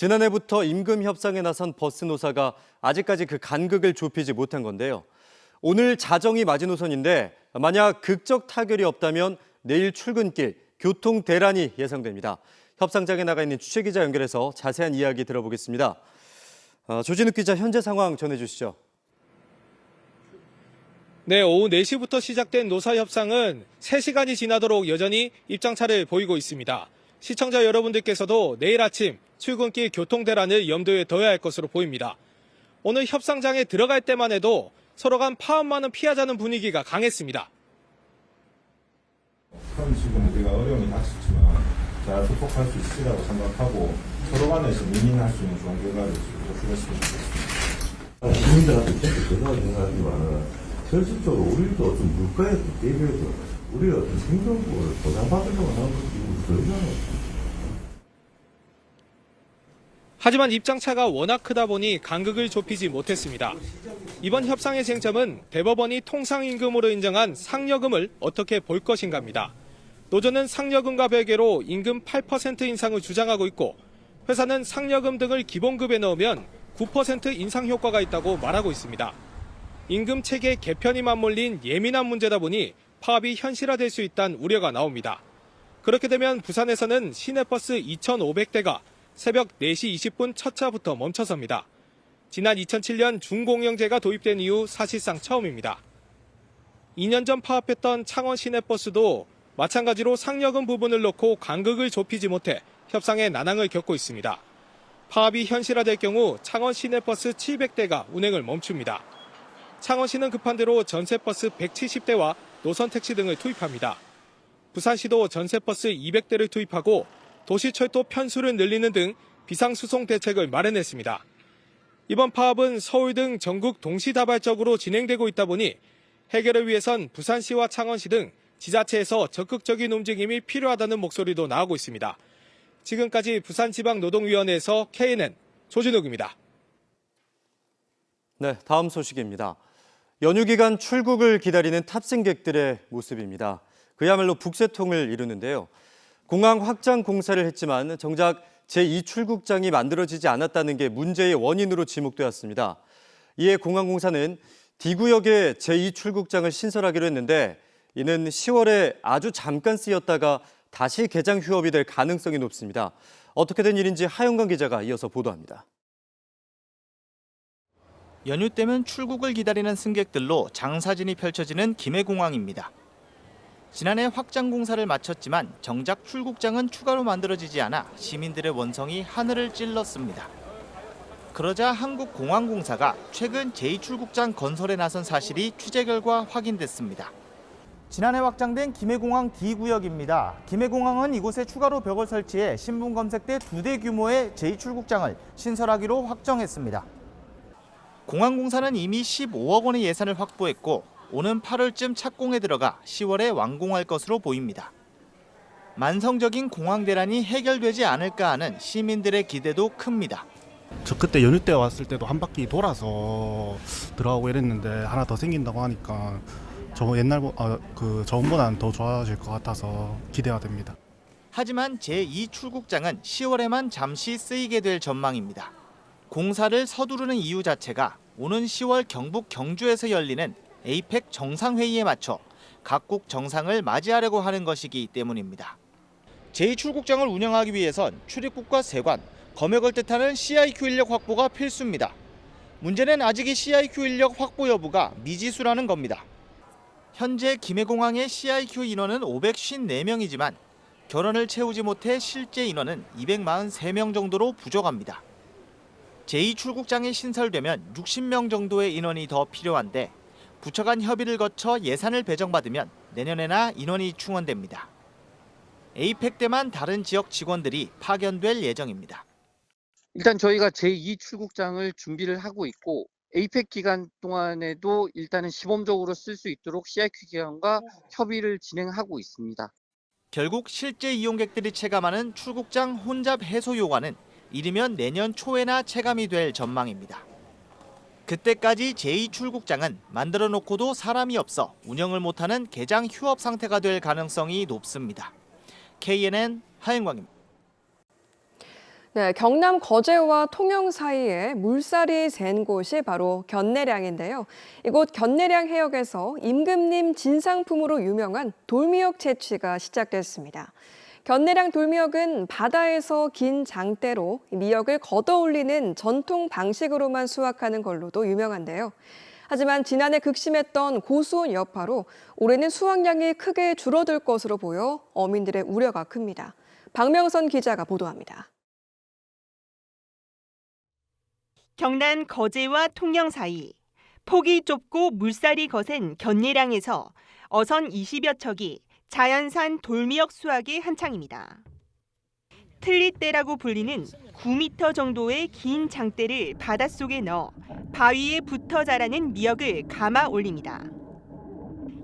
지난해부터 임금 협상에 나선 버스 노사가 아직까지 그 간극을 좁히지 못한 건데요. 오늘 자정이 마지노선인데 만약 극적 타결이 없다면 내일 출근길 교통 대란이 예상됩니다. 협상장에 나가 있는 취재기자 연결해서 자세한 이야기 들어보겠습니다. 조진욱 기자 현재 상황 전해주시죠. 네, 오후 4시부터 시작된 노사 협상은 3시간이 지나도록 여전히 입장차를 보이고 있습니다. 시청자 여러분들께서도 내일 아침 출근길 교통 대란을 염두에 둬야 할 것으로 보입니다. 오늘 협상장에 들어갈 때만 해도 서로 간 파업만은 피하자는 분위기가 강했습니다. 현 지금 우리가 어려움이 닥쳤지만 잘 극복할 수 있으리라고 생각하고 서로 간에서 민민할 수 있는 좋은 결과를 도출했으면 좋겠습니다. 시민들한테 진짜 죄송하게 생각하지만 현실적으로 우리도 좀 물가에 대비해서 우리가 어떤 생존을 보장받으려고 하는 것이 더 이상해요. 하지만 입장차가 워낙 크다 보니 간극을 좁히지 못했습니다. 이번 협상의 쟁점은 대법원이 통상임금으로 인정한 상여금을 어떻게 볼 것인가입니다. 노조는 상여금과 별개로 임금 8% 인상을 주장하고 있고 회사는 상여금 등을 기본급에 넣으면 9% 인상 효과가 있다고 말하고 있습니다. 임금 체계 개편이 맞물린 예민한 문제다 보니 파업이 현실화될 수 있다는 우려가 나옵니다. 그렇게 되면 부산에서는 시내버스 2,500대가 새벽 4시 20분 첫 차부터 멈춰섭니다. 지난 2007년 준공영제가 도입된 이후 사실상 처음입니다. 2년 전 파업했던 창원 시내버스도 마찬가지로 상여금 부분을 놓고 간극을 좁히지 못해 협상의 난항을 겪고 있습니다. 파업이 현실화될 경우 창원 시내버스 700대가 운행을 멈춥니다. 창원시는 급한 대로 전세버스 170대와 노선택시 등을 투입합니다. 부산시도 전세버스 200대를 투입하고 도시철도 편수를 늘리는 등 비상수송 대책을 마련했습니다. 이번 파업은 서울 등 전국 동시다발적으로 진행되고 있다 보니 해결을 위해선 부산시와 창원시 등 지자체에서 적극적인 움직임이 필요하다는 목소리도 나오고 있습니다. 지금까지 부산지방노동위원회에서 KNN 조진욱입니다. 네, 다음 소식입니다. 연휴 기간 출국을 기다리는 탑승객들의 모습입니다. 그야말로 북새통을 이루는데요. 공항 확장 공사를 했지만 정작 제2출국장이 만들어지지 않았다는 게 문제의 원인으로 지목되었습니다. 이에 공항공사는 D구역에 제2출국장을 신설하기로 했는데 이는 10월에 아주 잠깐 쓰였다가 다시 개장 휴업이 될 가능성이 높습니다. 어떻게 된 일인지 하영관 기자가 이어서 보도합니다. 연휴 때면 출국을 기다리는 승객들로 장사진이 펼쳐지는 김해공항입니다. 지난해 확장 공사를 마쳤지만 정작 출국장은 추가로 만들어지지 않아 시민들의 원성이 하늘을 찔렀습니다. 그러자 한국공항공사가 최근 제2출국장 건설에 나선 사실이 취재 결과 확인됐습니다. 지난해 확장된 김해공항 D구역입니다. 김해공항은 이곳에 추가로 벽을 설치해 신분 검색대 2대 규모의 제2출국장을 신설하기로 확정했습니다. 공항공사는 이미 15억 원의 예산을 확보했고 오는 8월쯤 착공에 들어가 10월에 완공할 것으로 보입니다. 만성적인 공항 대란이 해결되지 않을까 하는 시민들의 기대도 큽니다. 저 그때 연휴 때 왔을 때도 한 바퀴 돌아서 들어가고 이랬는데 하나 더 생긴다고 하니까 저번보다는 더 좋아질 것 같아서 기대가 됩니다. 하지만 제2출국장은 10월에만 잠시 쓰이게 될 전망입니다. 공사를 서두르는 이유 자체가 오는 10월 경북 경주에서 열리는 에이펙 정상회의에 맞춰 각국 정상을 맞이하려고 하는 것이기 때문입니다. 제2출국장을 운영하기 위해선 출입국과 세관, 검역을 뜻하는 CIQ 인력 확보가 필수입니다. 문제는 아직 이 CIQ 인력 확보 여부가 미지수라는 겁니다. 현재 김해공항의 CIQ 인원은 554명이지만 결원을 채우지 못해 실제 인원은 243명 정도로 부족합니다. 제2출국장이 신설되면 60명 정도의 인원이 더 필요한데 부처 간 협의를 거쳐 예산을 배정받으면 내년에나 인원이 충원됩니다. 에이펙 때만 다른 지역 직원들이 파견될 예정입니다. 일단 저희가 제2출국장을 준비를 하고 있고 에이펙 기간 동안에도 일단은 시범적으로 쓸 수 있도록 CIQ 기관과 협의를 진행하고 있습니다. 결국 실제 이용객들이 체감하는 출국장 혼잡 해소 요구는 이르면 내년 초에나 체감이 될 전망입니다. 그때까지 제2출국장은 만들어 놓고도 사람이 없어 운영을 못하는 개장 휴업 상태가 될 가능성이 높습니다. KNN 하영광입니다. 네, 경남 거제와 통영 사이에 물살이 샌 곳이 바로 견내량인데요. 이곳 견내량 해역에서 임금님 진상품으로 유명한 돌미역 채취가 시작됐습니다. 견내량 돌미역은 바다에서 긴 장대로 미역을 걷어올리는 전통 방식으로만 수확하는 걸로도 유명한데요. 하지만 지난해 극심했던 고수온 여파로 올해는 수확량이 크게 줄어들 것으로 보여 어민들의 우려가 큽니다. 박명선 기자가 보도합니다. 경남 거제와 통영 사이 폭이 좁고 물살이 거센 견내량에서 어선 20여 척이 자연산 돌미역 수확에 한창입니다. 틀리대라고 불리는 9m 정도의 긴 장대를 바닷속에 넣어 바위에 붙어 자라는 미역을 감아 올립니다.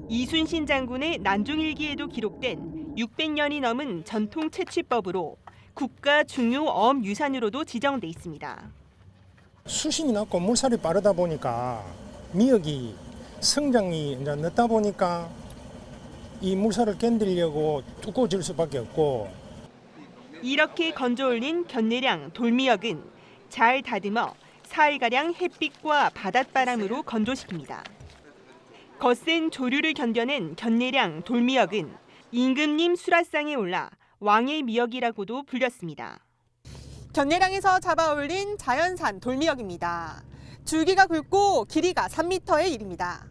이순신 장군의 난중일기에도 기록된 600년이 넘은 전통 채취법으로 국가 중요 어업유산으로도 지정돼 있습니다. 수심이 낮고 물살이 빠르다 보니까 미역이 성장이 이제 늦다 보니까 이 물살을 견디려고 두꺼워질 수밖에 없고. 이렇게 건져 올린 견내량 돌미역은 잘 다듬어 사흘가량 햇빛과 바닷바람으로 건조시킵니다. 거센 조류를 견뎌낸 견내량 돌미역은 임금님 수라상에 올라 왕의 미역이라고도 불렸습니다. 견내량에서 잡아 올린 자연산 돌미역입니다. 줄기가 굵고 길이가 3m에 이릅니다.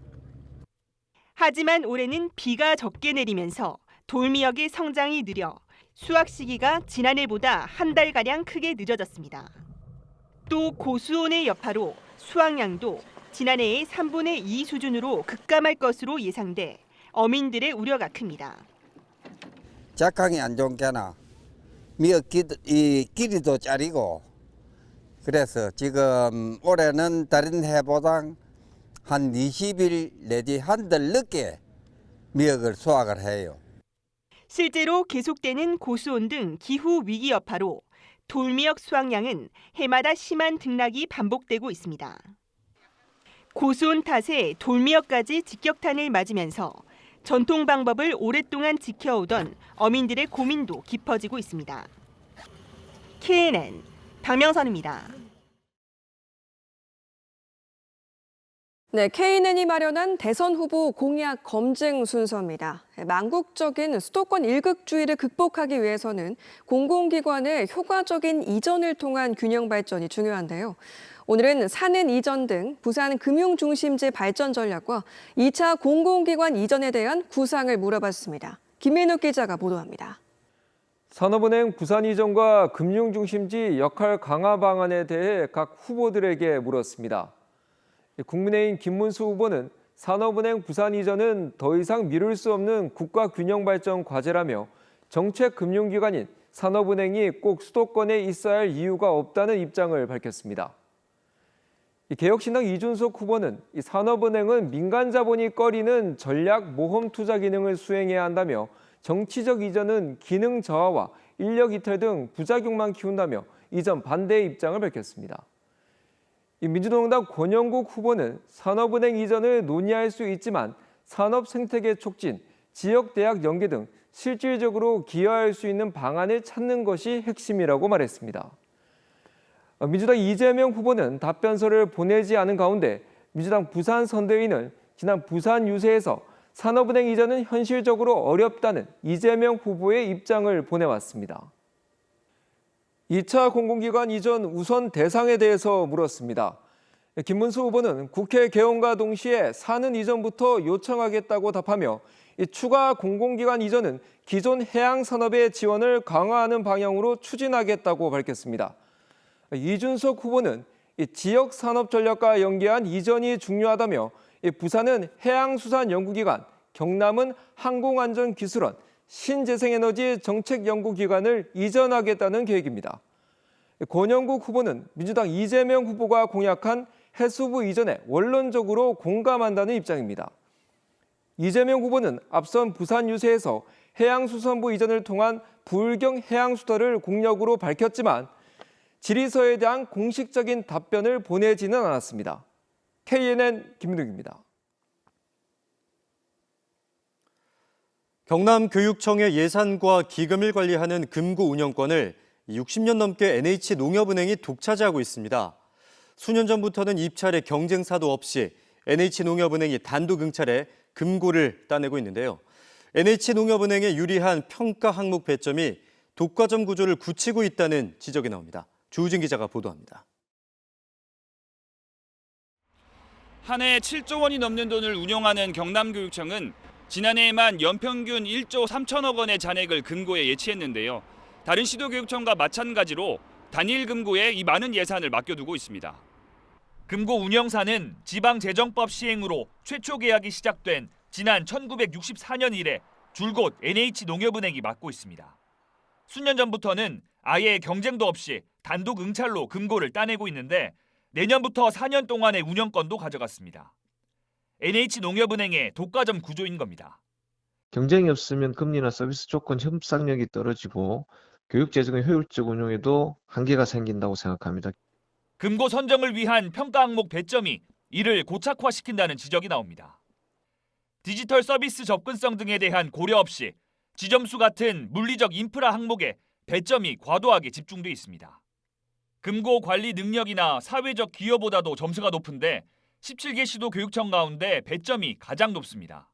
하지만 올해는 비가 적게 내리면서 돌미역의 성장이 느려 수확 시기가 지난해보다 한 달가량 크게 늦어졌습니다. 또 고수온의 여파로 수확량도 지난해의 3분의 2 수준으로 급감할 것으로 예상돼 어민들의 우려가 큽니다. 작황이 안 좋은 게나 미역 길이도 짜리고 그래서 지금 올해는 다른 해보다 한 20일 내지 한 달 늦게 미역을 수확을 해요. 실제로 계속되는 고수온 등 기후 위기 여파로 돌미역 수확량은 해마다 심한 등락이 반복되고 있습니다. 고수온 탓에 돌미역까지 직격탄을 맞으면서 전통 방법을 오랫동안 지켜오던 어민들의 고민도 깊어지고 있습니다. KNN 박명선입니다. 네, KNN이 마련한 대선 후보 공약 검증 순서입니다. 망국적인 수도권 일극주의를 극복하기 위해서는 공공기관의 효과적인 이전을 통한 균형 발전이 중요한데요. 오늘은 사는 이전 등 부산 금융중심지 발전 전략과 2차 공공기관 이전에 대한 구상을 물어봤습니다. 김민욱 기자가 보도합니다. 산업은행 부산 이전과 금융중심지 역할 강화 방안에 대해 각 후보들에게 물었습니다. 국민의힘 김문수 후보는 산업은행 부산 이전은 더 이상 미룰 수 없는 국가 균형 발전 과제라며 정책 금융기관인 산업은행이 꼭 수도권에 있어야 할 이유가 없다는 입장을 밝혔습니다. 개혁신당 이준석 후보는 산업은행은 민간 자본이 꺼리는 전략 모험 투자 기능을 수행해야 한다며 정치적 이전은 기능 저하와 인력 이탈 등 부작용만 키운다며 이전 반대의 입장을 밝혔습니다. 민주노동당 권영국 후보는 산업은행 이전을 논의할 수 있지만 산업 생태계 촉진, 지역대학 연계 등 실질적으로 기여할 수 있는 방안을 찾는 것이 핵심이라고 말했습니다. 민주당 이재명 후보는 답변서를 보내지 않은 가운데 민주당 부산 선대위는 지난 부산 유세에서 산업은행 이전은 현실적으로 어렵다는 이재명 후보의 입장을 보내왔습니다. 2차 공공기관 이전 우선 대상에 대해서 물었습니다. 김문수 후보는 국회 개원과 동시에 사는 이전부터 요청하겠다고 답하며 추가 공공기관 이전은 기존 해양산업의 지원을 강화하는 방향으로 추진하겠다고 밝혔습니다. 이준석 후보는 지역산업 전략과 연계한 이전이 중요하다며 부산은 해양수산연구기관, 경남은 항공안전기술원, 신재생에너지 정책연구기관을 이전하겠다는 계획입니다. 권영국 후보는 민주당 이재명 후보가 공약한 해수부 이전에 원론적으로 공감한다는 입장입니다. 이재명 후보는 앞선 부산 유세에서 해양수산부 이전을 통한 불경 해양수도를 공약으로 밝혔지만 질의서에 대한 공식적인 답변을 보내지는 않았습니다. KNN 김민욱입니다. 경남교육청의 예산과 기금을 관리하는 금고 운영권을 60년 넘게 NH농협은행이 독차지하고 있습니다. 수년 전부터는 입찰에 경쟁사도 없이 NH농협은행이 단독 응찰에 금고를 따내고 있는데요. NH농협은행의 유리한 평가 항목 배점이 독과점 구조를 굳히고 있다는 지적이 나옵니다. 주우진 기자가 보도합니다. 한 해 7조 원이 넘는 돈을 운용하는 경남교육청은 지난해에만 연평균 1조 3천억 원의 잔액을 금고에 예치했는데요. 다른 시도교육청과 마찬가지로 단일 금고에 이 많은 예산을 맡겨두고 있습니다. 금고 운영사는 지방재정법 시행으로 최초 계약이 시작된 지난 1964년 이래 줄곧 NH농협은행이 맡고 있습니다. 수년 전부터는 아예 경쟁도 없이 단독 응찰로 금고를 따내고 있는데 내년부터 4년 동안의 운영권도 가져갔습니다. NH농협은행의 독과점 구조인 겁니다. 경쟁이 없으면 금리나 서비스 조건 협상력이 떨어지고 교육재정의 효율적 운용에도 한계가 생긴다고 생각합니다. 금고 선정을 위한 평가 항목 배점이 이를 고착화시킨다는 지적이 나옵니다. 디지털 서비스 접근성 등에 대한 고려 없이 지점수 같은 물리적 인프라 항목에 배점이 과도하게 집중돼 있습니다. 금고 관리 능력이나 사회적 기여보다도 점수가 높은데 17개 시도 교육청 가운데 배점이 가장 높습니다.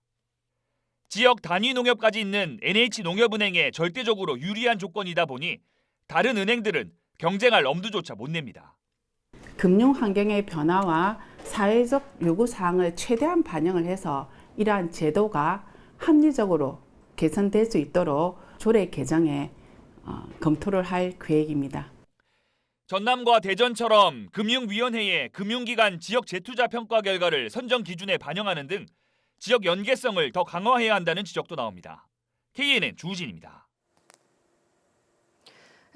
지역 단위 농협까지 있는 NH농협은행에 절대적으로 유리한 조건이다 보니 다른 은행들은 경쟁할 엄두조차 못 냅니다. 금융 환경의 변화와 사회적 요구사항을 최대한 반영을 해서 이러한 제도가 합리적으로 개선될 수 있도록 조례 개정에 검토를 할 계획입니다. 전남과 대전처럼 금융위원회에 금융기관 지역 재투자 평가 결과를 선정 기준에 반영하는 등 지역 연계성을 더 강화해야 한다는 지적도 나옵니다. KNN 주우진입니다.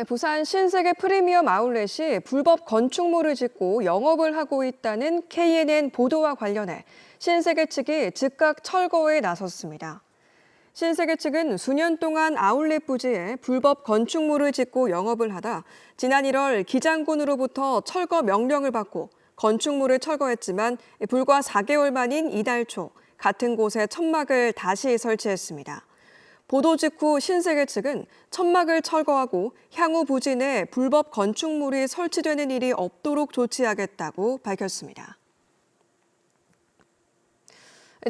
부산 신세계 프리미엄 아울렛이 불법 건축물을 짓고 영업을 하고 있다는 KNN 보도와 관련해 신세계 측이 즉각 철거에 나섰습니다. 신세계 측은 수년 동안 아울렛 부지에 불법 건축물을 짓고 영업을 하다 지난 1월 기장군으로부터 철거 명령을 받고 건축물을 철거했지만 불과 4개월 만인 이달 초 같은 곳에 천막을 다시 설치했습니다. 보도 직후 신세계 측은 천막을 철거하고 향후 부지 내 불법 건축물이 설치되는 일이 없도록 조치하겠다고 밝혔습니다.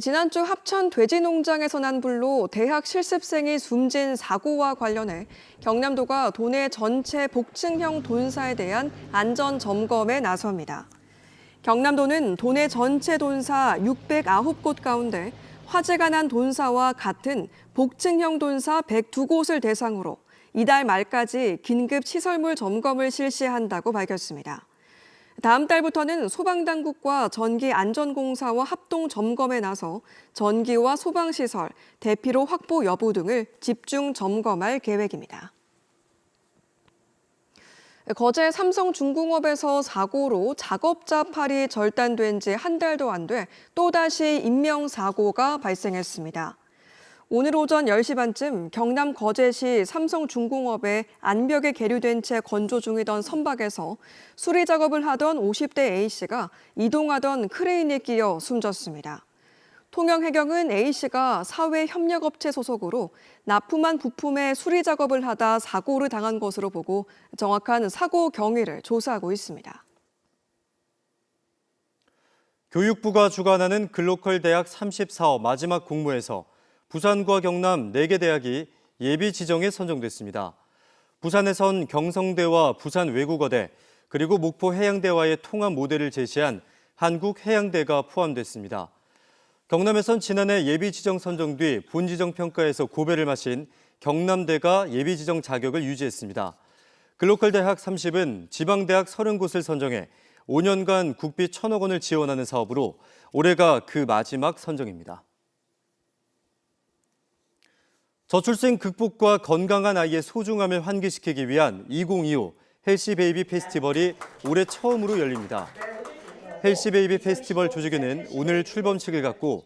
지난주 합천 돼지농장에서 난 불로 대학 실습생이 숨진 사고와 관련해 경남도가 도내 전체 복층형 돈사에 대한 안전 점검에 나섭니다. 경남도는 도내 전체 돈사 609곳 가운데 화재가 난 돈사와 같은 복층형 돈사 102곳을 대상으로 이달 말까지 긴급 시설물 점검을 실시한다고 밝혔습니다. 다음 달부터는 소방당국과 전기안전공사와 합동 점검에 나서 전기와 소방시설, 대피로 확보 여부 등을 집중 점검할 계획입니다. 거제 삼성중공업에서 사고로 작업자 팔이 절단된 지 한 달도 안 돼 또다시 인명사고가 발생했습니다. 오늘 오전 10시 반쯤 경남 거제시 삼성중공업의 안벽에 계류된 채 건조 중이던 선박에서 수리 작업을 하던 50대 A씨가 이동하던 크레인에 끼어 숨졌습니다. 통영해경은 A씨가 사회협력업체 소속으로 납품한 부품의 수리 작업을 하다 사고를 당한 것으로 보고 정확한 사고 경위를 조사하고 있습니다. 교육부가 주관하는 글로컬 대학 34호 마지막 공모에서 부산과 경남 4개 대학이 예비 지정에 선정됐습니다. 부산에선 경성대와 부산외국어대, 그리고 목포해양대와의 통합 모델을 제시한 한국해양대가 포함됐습니다. 경남에선 지난해 예비 지정 선정 뒤 본지정 평가에서 고배를 마신 경남대가 예비 지정 자격을 유지했습니다. 글로컬 대학 30은 지방대학 30곳을 선정해 5년간 국비 1,000억 원을 지원하는 사업으로 올해가 그 마지막 선정입니다. 저출생 극복과 건강한 아이의 소중함을 환기시키기 위한 2025 헬시베이비 페스티벌이 올해 처음으로 열립니다. 헬시베이비 페스티벌 조직위는 오늘 출범식을 갖고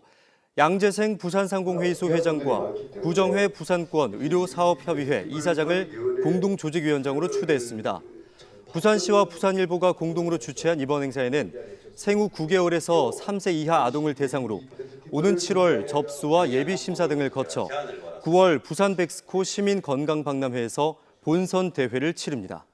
양재생 부산상공회의소 회장과 구정회 부산권 의료사업협의회 이사장을 공동조직위원장으로 추대했습니다. 부산시와 부산일보가 공동으로 주최한 이번 행사에는 생후 9개월에서 3세 이하 아동을 대상으로 오는 7월 접수와 예비심사 등을 거쳐 9월 부산 백스코 시민건강박람회에서 본선 대회를 치릅니다.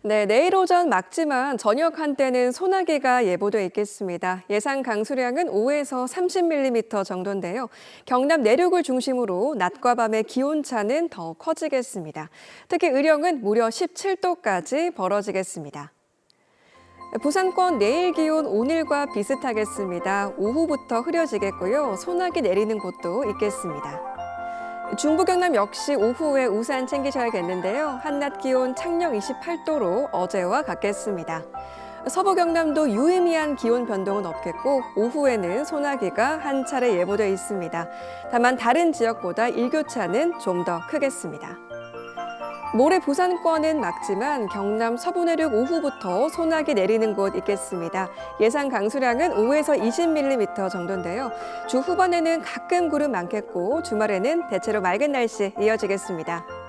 네, 내일 오전 막지만 저녁 한때는 소나기가 예보돼 있겠습니다. 예상 강수량은 5에서 30mm 정도인데요. 경남 내륙을 중심으로 낮과 밤의 기온차는 더 커지겠습니다. 특히 의령은 무려 17도까지 벌어지겠습니다. 부산권 내일 기온 오늘과 비슷하겠습니다. 오후부터 흐려지겠고요. 소나기 내리는 곳도 있겠습니다. 중부 경남 역시 오후에 우산 챙기셔야겠는데요. 한낮 기온 창녕 28도로 어제와 같겠습니다. 서부 경남도 유의미한 기온 변동은 없겠고 오후에는 소나기가 한 차례 예보돼 있습니다. 다만 다른 지역보다 일교차는 좀 더 크겠습니다. 모레 부산권은 막지만 경남 서부 내륙 오후부터 소나기 내리는 곳 있겠습니다. 예상 강수량은 5에서 20mm 정도인데요. 주 후반에는 가끔 구름 많겠고 주말에는 대체로 맑은 날씨 이어지겠습니다.